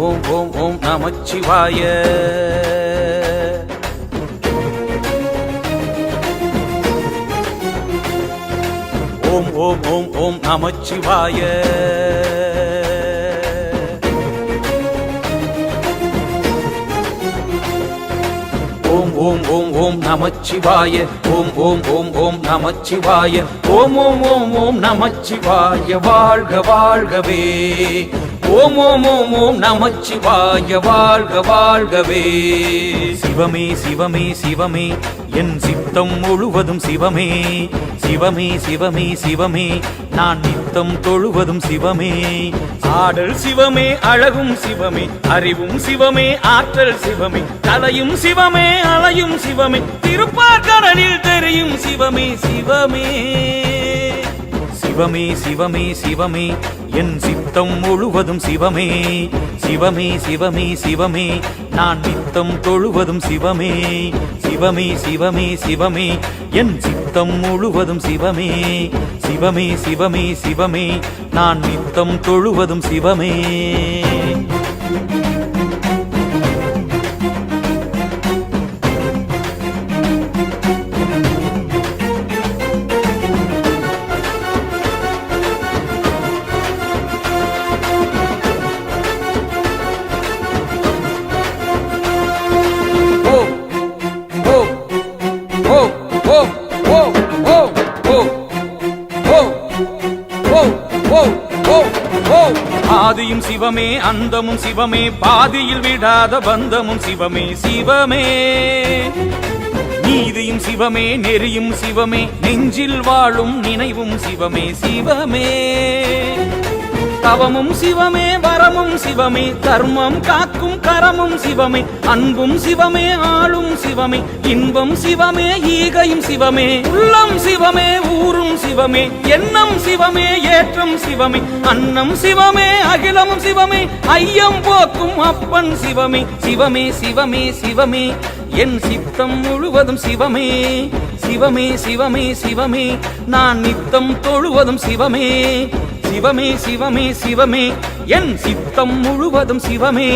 ஓம் ஓம் ஓம் நமச்சிவாய. ஓம் ஓம் ஓம் ஓம் நமச்சிவாய. ஓம் ஓம் ஓம் ஓம் நமச்சிவாய. ஓம் ஓம் ஓம் ஓம் நமச்சிவாய. ஓம் ஓம் ஓம் ஓம் நமச்சிவாய. வாழ்க வாழ்கவே. ஓம் ஓம் ஓம் ஓம் நமச்சிவாய. வாழ்க வாழ்கவே. சிவமே சிவமே சிவமே என் சித்தம் முழுவதும் சிவமே. சிவமே சிவமே சிவமே நான் நித்தம் தொழுவதும் சிவமே. ஆடல் சிவமே, அழகும் சிவமே, அறிவும் சிவமே, ஆற்றல் சிவமே, கலையும் சிவமே, அலையும் சிவமே, திருப்பார்கடலில் தெரியும் சிவமே. சிவமே சிவமே சிவமே சிவமே என் சித்தம் முழுவதும் சிவமே. சிவமே சிவமே சிவமே நான் நித்தம் தொழுவதும் சிவமே. சிவமே சிவமே சிவமே என் சித்தம் முழுவதும் சிவமே. சிவமே சிவமே சிவமே நான் நித்தம் தொழுவதும் சிவமே. ஆதியும் சிவமே, அந்தமும் சிவமே, பாதியில் விடாத பந்தமும் சிவமே. சிவமே நீதியும் சிவமே, நெறியும் சிவமே, நெஞ்சில் வாழும் நினைவும் சிவமே. சிவமே தவமும் சிவமே, வரமும் சிவமே, தர்மம் காக்கும் கரமும் சிவமே. அன்பும் சிவமே, ஆளும் சிவமே, இன்பம் சிவமே, ஈகையும் சிவமே. உள்ளம் சிவமே, ஊரும் சிவமே, எண்ணம் சிவமே, ஏற்றம் சிவமே. அன்னம் சிவமே, அகிலமும் சிவமே, ஐயம் போக்கும் அப்பன் சிவமே. சிவமே சிவமே சிவமே என் சித்தம் முழுவதும் சிவமே. சிவமே சிவமே சிவமே நான் நித்தம் தொழுவதும் சிவமே. சிவமே சிவமே சிவமே என் சித்தம் முழுவதும் சிவமே.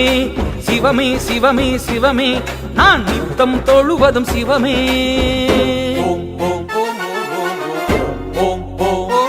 சிவமே சிவமே சிவமே நான் நித்தம் தொழுவதும் சிவமே. ஓம் ஓம் ஓம் ஓம் ஓம்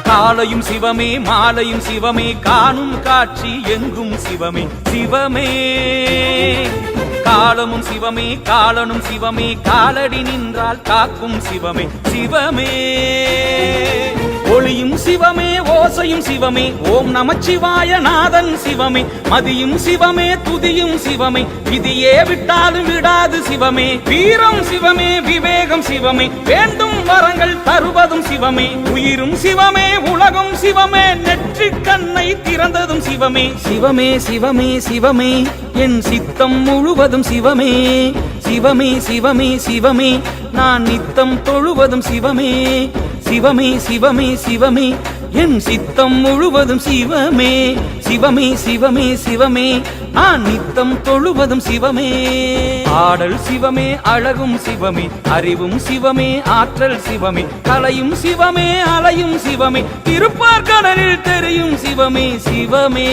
காலையும் சிவமே, மாலையும் சிவமே, காணும் காட்சி எங்கும் சிவமே. சிவமே காலமும் சிவமே, காலனும் சிவமே, காலடி நின்றால் காக்கும் சிவமே. சிவமே ஒளியும் சிவமே, ஓசையும் சிவமே, ஓம் நமச்சிவாய நாதன் சிவமே. மதியும் சிவமே, துதியும் சிவமே, விதியே விட்டாலும் விடாது சிவமே. வீரம் சிவமே, விவேகம் சிவமே, வேண்டும் வரங்கள் தருவதும் சிவமே. உயிரும் சிவமே, உலகம் சிவமே, நெற்றி கண்ணை திறந்ததும் சிவமே. சிவமே சிவமே சிவமே என் சித்தம் முழுவதும் சிவமே. சிவமே சிவமே சிவமே நான் நித்தம் தொழுவதும் சிவமே. சிவமே சிவமே சிவமே என் சித்தம் முழுவதும் சிவமே. சிவமே சிவமே சிவமே நான் நித்தம் தொழுவதும் சிவமே. ஆடல் சிவமே, அழகும் சிவமே, அறிவும் சிவமே, ஆற்றல் சிவமே, கலையும் சிவமே, அலையும் சிவமே, திருப்பார்கடலில் தெரியும் சிவமே. சிவமே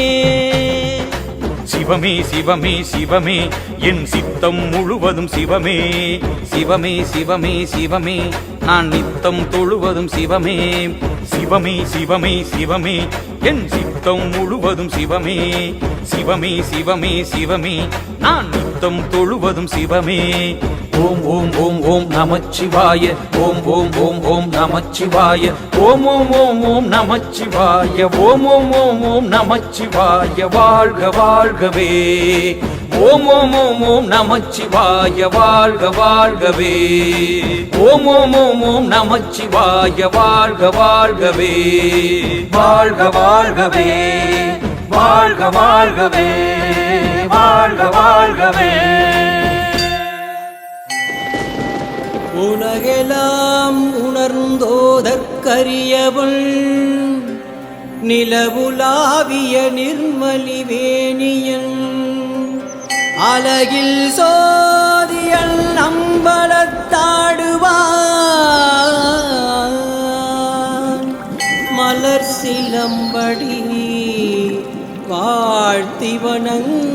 சிவமே சிவமே சிவமே என் சித்தம் முழுவதும் சிவமே. சிவமே சிவமே சிவமே நான் நித்தம் தொழுவதும் சிவமே. சிவமே சிவமே சிவமே என் சித்தம் முழுவதும் சிவமே. சிவமே சிவமே சிவமே நான் நித்தம் தொழுவதும் சிவமே. ஓம் ஓம் ஓம் ஓம் நமச்சிவாய. ஓம் ஓம் ஓம் ஓம் நமச்சிவாய. ஓம் ஓம் ஓம் ஓம் நமச்சிவாய. ஓம் ஓம் ஓம் ஓம் நமச்சிவாய. வாழ்க வாழ்கவே. ஓம் ஓம் ஓம் ஓம் நமச்சிவாய. வாழ்க வாழ்கவே. ஓம் ஓம் ஓம் ஓம் நமச்சிவாய. வாழ்க வாழ்கவே. வாழ்க வாழ்கவே. வாழ்க வாழ்கவே. வாழ்க வாழ்கவே. உலகெல்லாம் உணர்ந்தோதற்கரியவள் நிலவுலாவிய நிர்மலிவேணியன் அலகில் சோதியல் அம்பலத்தாடுவான் மலர் சிலம்படி வாழ்த்தி வணங்குவான்.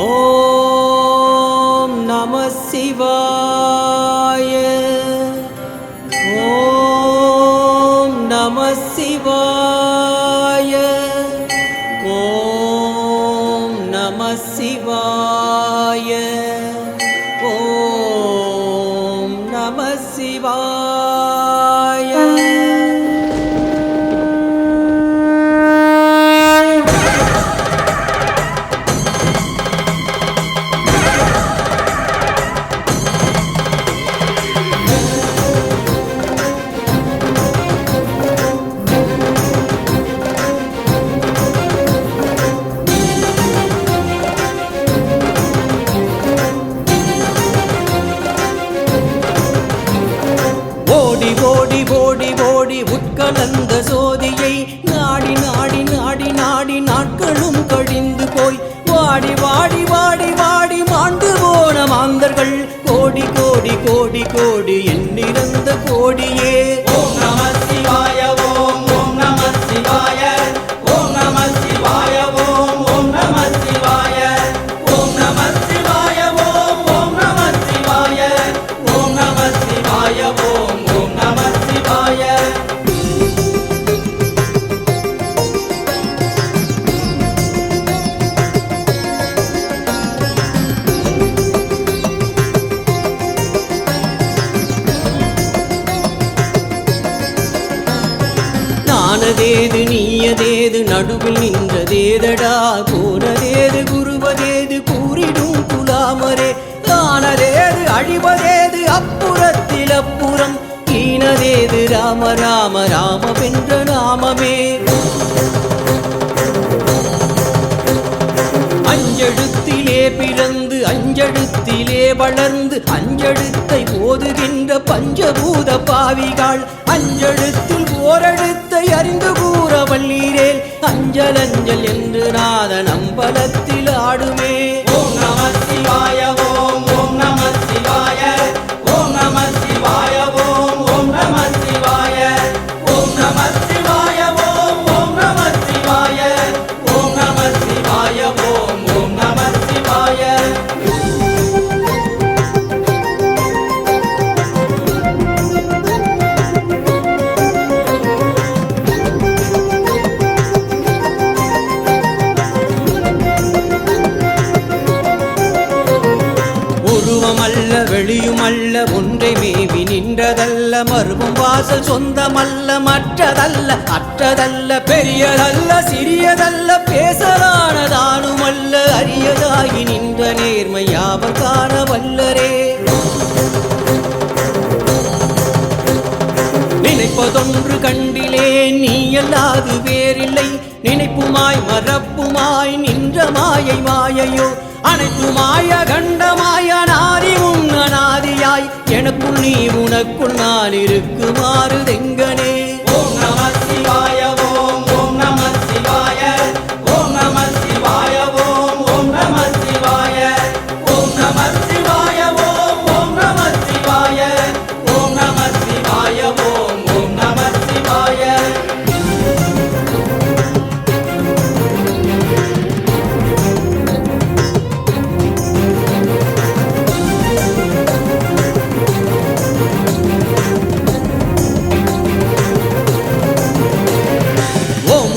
ஓம் நம சிவாய. ஓம் நம சிவாய. ஓம் நம சிவாய. ஓம் நம சிவாய. உட்கலந்த சோதியை நாடி நாடி நாடி நாடி நாட்களும் கழிந்து போய் வாடி வாடி வாடி வாடி மாண்டு போன மாந்தர்கள் கோடி கோடி கோடி கோடி எண்ணிறந்த கோடியே. ஓம் நம சிவாய. ஓம் ஓம் நம சிவாய. ஓம் நம சிவாய. ஓம் ஓம் நம சிவாய. ஓம் நம சிவாய. ஓம் ஓம் நம சிவாய. ஓம் நம சிவாய. ஓம் ஓம் நம சிவாய. நானதேது நீயதேது நடுவில் நின்றதேதடா போனதேது குருவதேது கூறிடும் குலாமரே தானதேது அழிவதேது அப்புறத்தில் அப்புறம் ஈனதேது ராம ராம ராம வென்ற நாமமே. அஞ்செழுத்திலே பிறந்து அஞ்செழுத்திலே வளர்ந்து அஞ்செழுத்தை ஓதுகின்ற பஞ்சபூத பாவிகள் அஞ்செழுத்தில் ஓரெழுத்தை அறிந்து கூற வல்லீரேல் அஞ்சல் அஞ்சல் என்று நாதன் அம்பலத்தில் ஆடுமே. ஓம் நம சிவாய. ஓம் ஓம் நம சிவாய. ஓம் நம சிவாய. ஓம் ஓம் நம சிவாய. ஓம் நம சிவாய. ஓம் ஓம் நம சிவாய. ஓம் நம சிவாய. ஓம் ஓம் நம சிவாய. உருவமல்ல வெளியுமல்ல ஒன்றை மேவி நின்றதல்ல மறுவும் வாசல் சொந்தமல்ல மற்றதல்ல அற்றதல்ல பெரியதல்ல சிறியதல்ல பேசலானதானுமல்ல அரியதாகி நின்ற நேர்மை யாவர் காண வல்லரே. நினைப்பதொன்று கண்டிலே நீ அல்லாது வேறில்லை நினைப்புமாய் மறப்புமாய் நின்ற மாயை மாயையோ அனைத்துமாய கண்டமாய நாதி உன் அநாதியாய் எனக்குள் நீ உனக்குள் நான் இருக்குமாறு தெங்கனே. ஓம் நம சிவாய. ஓம் ஓம் நம சிவாய. ஓம் நம சிவாய. ஓம் ஓம் நம சிவாய. ஓம் நம சிவாய. ஓம் ஓம் நம சிவாய. ஓம் நம சிவாய. ஓம் ஓம் நம சிவாய.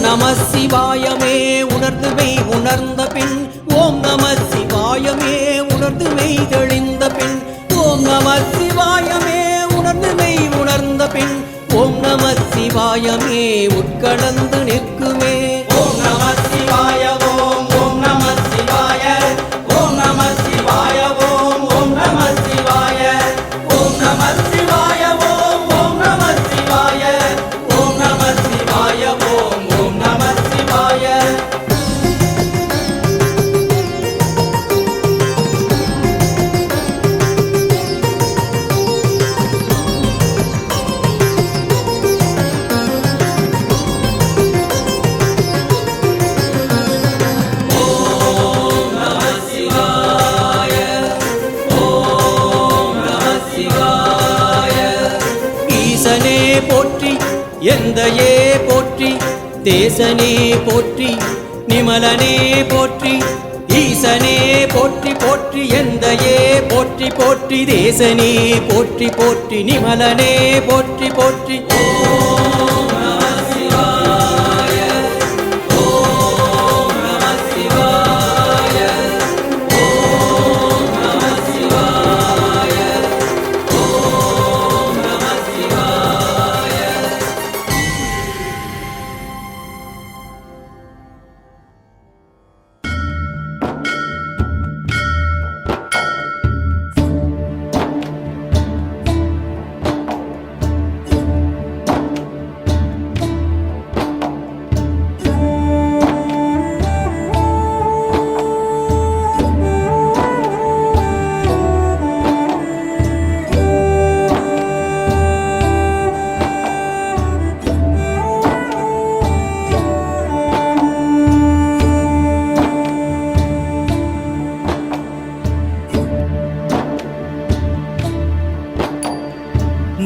நம சிவாயமே உணர்ந்து மெய் உணர்ந்த பின் ஓம் நம சிவாயமே உணர்ந்து மெய் தெளிந்த பின் ஓம் நம சிவாயமே உணர்ந்து மெய் உணர்ந்த பின் ஓம் நம சிவாயமே உட்கலந்து நிற்குமே. ஓம் நம சிவாய. ஓம் ஓம் நம சிவாய. ஓம் நம சிவாய. ஓம் ஓம் நம சிவாய. ஓம் நம சிவாய. ஓம் ஓம் நம சிவாய. ஓம் நம சிவாய. ஓம் ஓம் நம சிவாய. தேசனே போற்றி நிமலனே போற்றி ஈசனே போற்றி போற்றி எந்தையே போற்றி போற்றி தேசனே போற்றி போற்றி நிமலனே போற்றி போற்றி ஓம் நம சிவாய ஓம் நம சிவாய ஓம் நம சிவாய ஓம் நம சிவாய.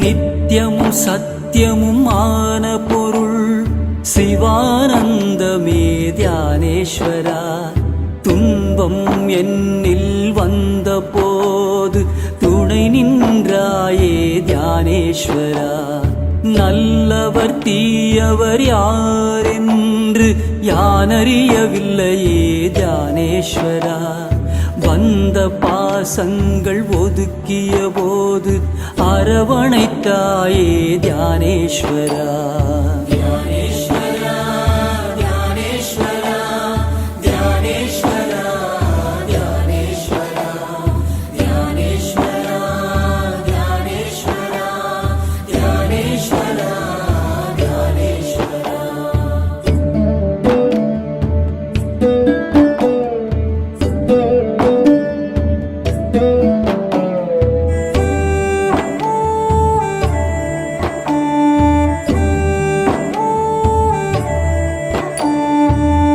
நித்யமும் சத்தியமும் ஆன பொருள் சிவானந்தமே தியானேஸ்வரா. துன்பம் என்னில் வந்த போது துணை நின்றாயே தியானேஸ்வரா. நல்லவர் தீயவர் யாரென்று யானறியவில்லையே தியானேஸ்வரா. வந்த பாசங்கள் ஒதுக்கிய போது அரவணைத்தாயே தியானேஸ்வரா. தியானேஸ்வரா தியானேஸ்வரா தியானேஸ்வரா தியானேஸ்வரா தியானேஸ்வரா தியானேஸ்வரா தியானேஸ்வரா தியானேஸ்வரா.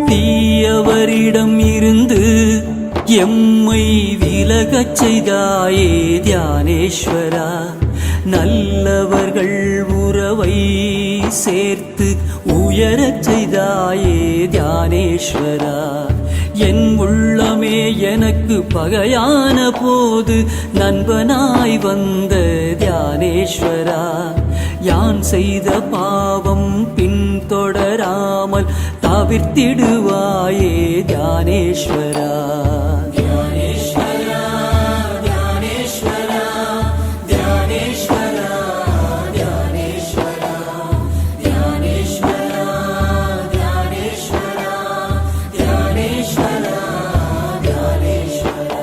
தீயவரிடம் இருந்து எம்மை விலகச் செய்தாயே தியானேஸ்வரா. நல்லவர்கள் உறவை சேர்த்து உயரச் செய்தாயே தியானேஸ்வரா. என் உள்ளமே எனக்கு பகையான போது நண்பனாய் வந்த தியானேஸ்வரா. யான் செய்த பாவம் பின்தொடராமல் தவிர்த்திடுவாயே தியானேஸ்வரா. தியானேஸ்வரா தியானேஸ்வரா தியானேஸ்வரா தியானேஸ்வரா தியானேஸ்வரா தியானேஸ்வரா தியானேஸ்வரா தியானேஸ்வரா.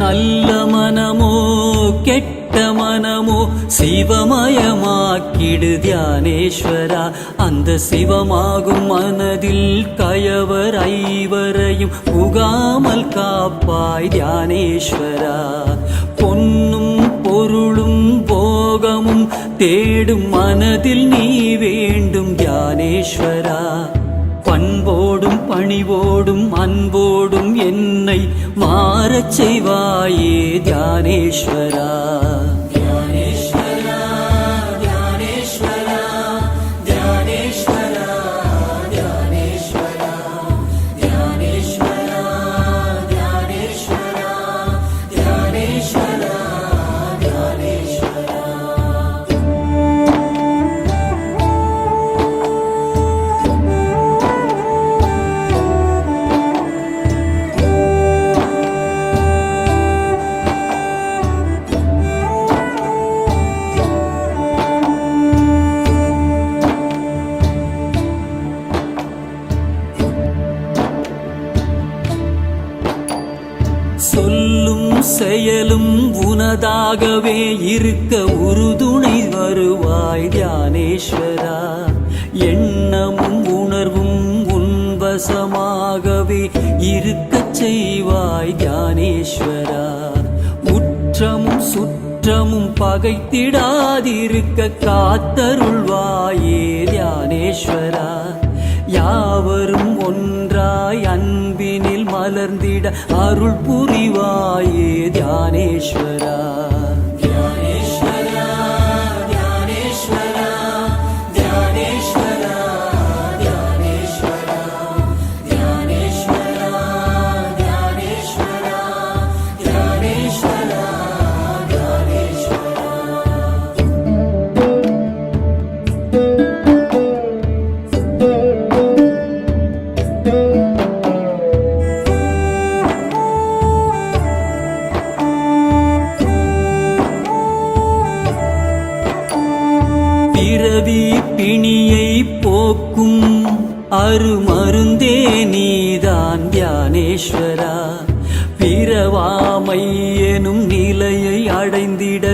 நல்ல மனமோ கெட்ட மனமோ சிவமயமாக்கிடு தியானேஸ்வரா. அந்த சிவமாகும் மனதில் கயவர் ஐவரையும் புகாமல் காப்பாய் தியானேஸ்வரா. பொன்னும் பொருளும் போகமும் தேடும் மனதில் நீ வேண்டும் தியானேஸ்வரா. பண்போடும் பணிவோடும் அன்போடும் என்னை மாறச் செய்வாயே தியானேஸ்வரா. தியானேஸ்வரா தியானேஸ்வரா தியானேஸ்வரா தியானேஸ்வரா தியானேஸ்வரா தியானேஸ்வரா தியானேஸ்வரா தியானேஸ்வரா. சொல்லும் செயலும் உனதாகவே இருக்க உறுதுணை வருவாய் தியானேஸ்வரா. எண்ணமும் உணர்வும் உன்வசமாகவே இருக்கச் செய்வாய் தியானேஸ்வரா. உற்றமும் சுற்றமும் குற்றமும் பகைத்திடாதிருக்க காத்தருள்வாயே தியானேஸ்வரா. யாவரும் ஒன்றாய் அன்பினில் மலர்ந்திட அருள் புரிவாயே தியானேஸ்வரா. தியானேஸ்வரா தியானேஸ்வரா தியானேஸ்வரா தியானேஸ்வரா தியானேஸ்வரா தியானேஸ்வரா தியானேஸ்வரா தியானேஸ்வரா. பிறவி பிணியை போக்கும் அருமருந்தே நீதான் தியானேஸ்வரா. பிறவாமை எனும் நிலையை அடைந்திட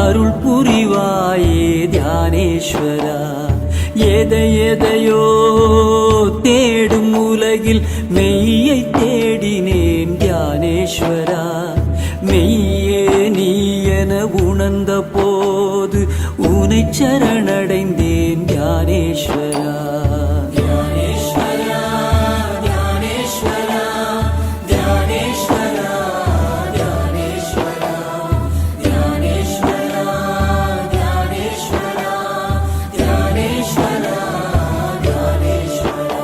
அருள் புரிவாயே தியானேஸ்வரா. எதையோ தேடும் உலகில் மெய்யை தேடினேன் தியானேஸ்வரா. மெய்யே நீ என உணர்ந்த போது உனை சரணடைந்தேன் தியானேஸ்வரா. தியானேஸ்வரா தியானேஸ்வரா தியானேஸ்வரா தியானேஸ்வரா தியானேஸ்வரா தியானேஸ்வரா தியானேஸ்வரா தியானேஸ்வரா.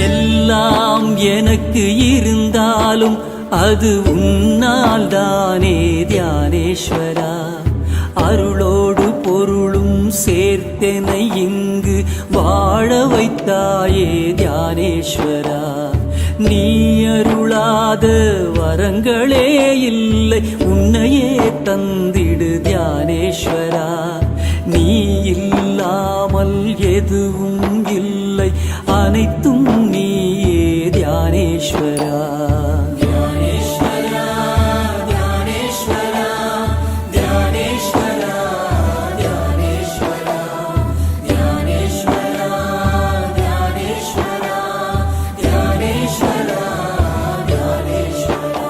எல்லாம் எனக்கு இருந்தாலும் அது உன்னால் தானே தியானேஸ்வரா. அருளோடு பொருளும் சேர்த்தெனை இங்கு வாழ வைத்தாயே தியானேஸ்வரா. நீ அருளாத வரங்களே இல்லை, உன்னையே தந்திடு தியானேஸ்வரா. நீ இல்லாமல் எதுவும் இல்லை, அனைத்தும் நீயே தியானேஸ்வரா. தியானேஸ்வரா தியானேஸ்வரா தியானேஸ்வரா தியானேஸ்வரா தியானேஸ்வரா தியானேஸ்வரா தியானேஸ்வரா தியானேஸ்வரா.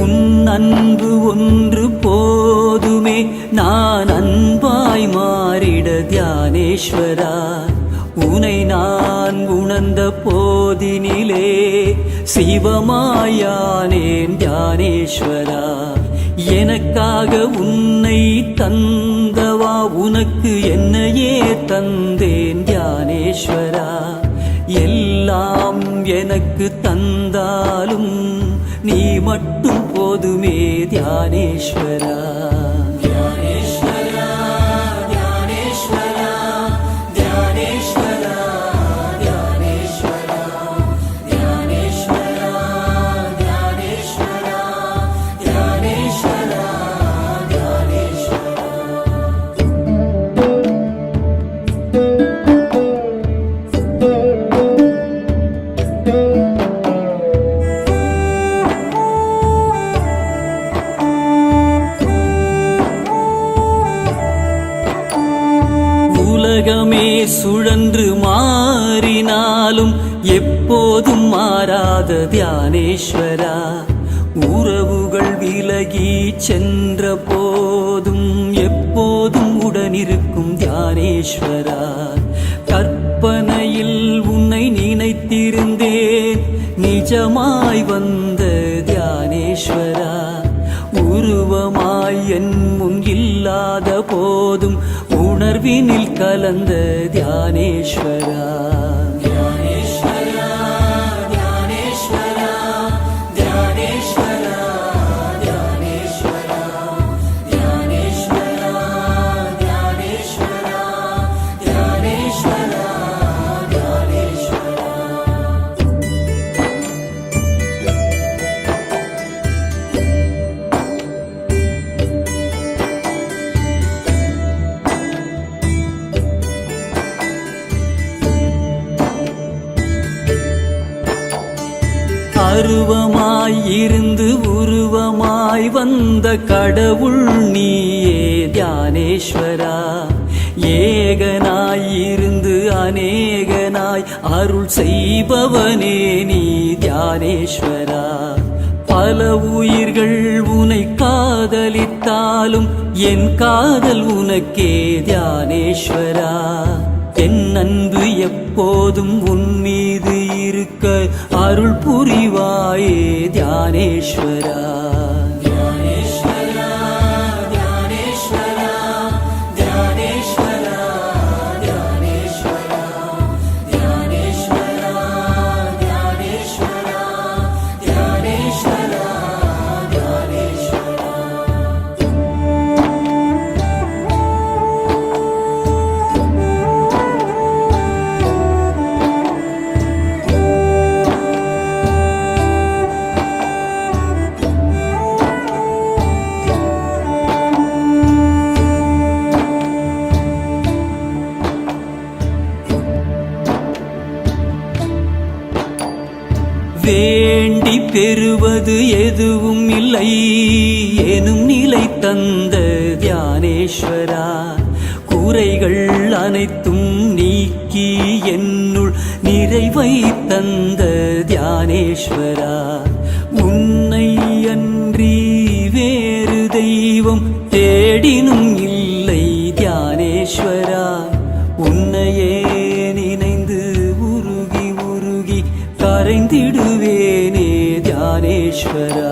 உன் அன்பு ஒன்று போதுமே, நான் அன்பாய் மாறிட தியானேஸ்வரா. உனை நான் உணர்ந்த போதினிலே சிவமாயானேன் தியானேஸ்வரா. எனக்காக உன்னை தந்தவா, உனக்கு என்னையே தந்தேன் தியானேஸ்வரா. எல்லாம் எனக்கு தந்தாலும் நீ மட்டும் போதுமே தியானேஸ்வரா. தியானேஸ்வரா தியானேஸ்வரா தியானேஸ்வரா தியானேஸ்வரா தியானேஸ்வரா தியானேஸ்வரா தியானேஸ்வரா தியானேஸ்வரா. உலகமே சுழன்று மாறினாலும் எப்போதும் மாறாத தியானேஸ்வரா. உறவுகள் விலகி சென்ற போதும் எப்போதும் உடனிருக்கும் தியானேஸ்வரா. கற்பனையில் உன்னை நினைத்திருந்தேன், நிஜமாய் வந்த தியானேஸ்வரா. உருவமாய் என் முன் இல்லாத போதும் உணர்வினில் கலந்த தியானேஸ்வரா. தியானேஸ்வரா தியானேஸ்வரா தியானேஸ்வரா தியானேஸ்வரா தியானேஸ்வரா தியானேஸ்வரா உருவமாய் இருந்து உருவமாய் வந்த கடவுள் நீயே தியானேஸ்வரா. ஏகனாய் இருந்து அநேகனாய் அருள் செய்பவனே நீ தியானேஸ்வரா. பல உயிர்கள் உனை காதலித்தாலும் என் காதல் உனக்கே தியானேஸ்வரா. என் அன்பு எப்போதும் உன் மீது இருக்க அருள் புரிவாயே தியானேஸ்வரா. வேண்டி பெறுவது எதுவும் இல்லை எனும் நிலை தந்த தியானேஸ்வரா. குறைகள் அனைத்தும் நீக்கி என்னுள் நிறைவை தந்த தியானேஸ்வரா. உன்னை அன்றி வேறு தெய்வம் தேடினும் இல்லை தியானேஸ்வரா. உன்னையே நினைந்து உருகி உருகி கரைந்திடுவேனே தியானேஸ்வரா.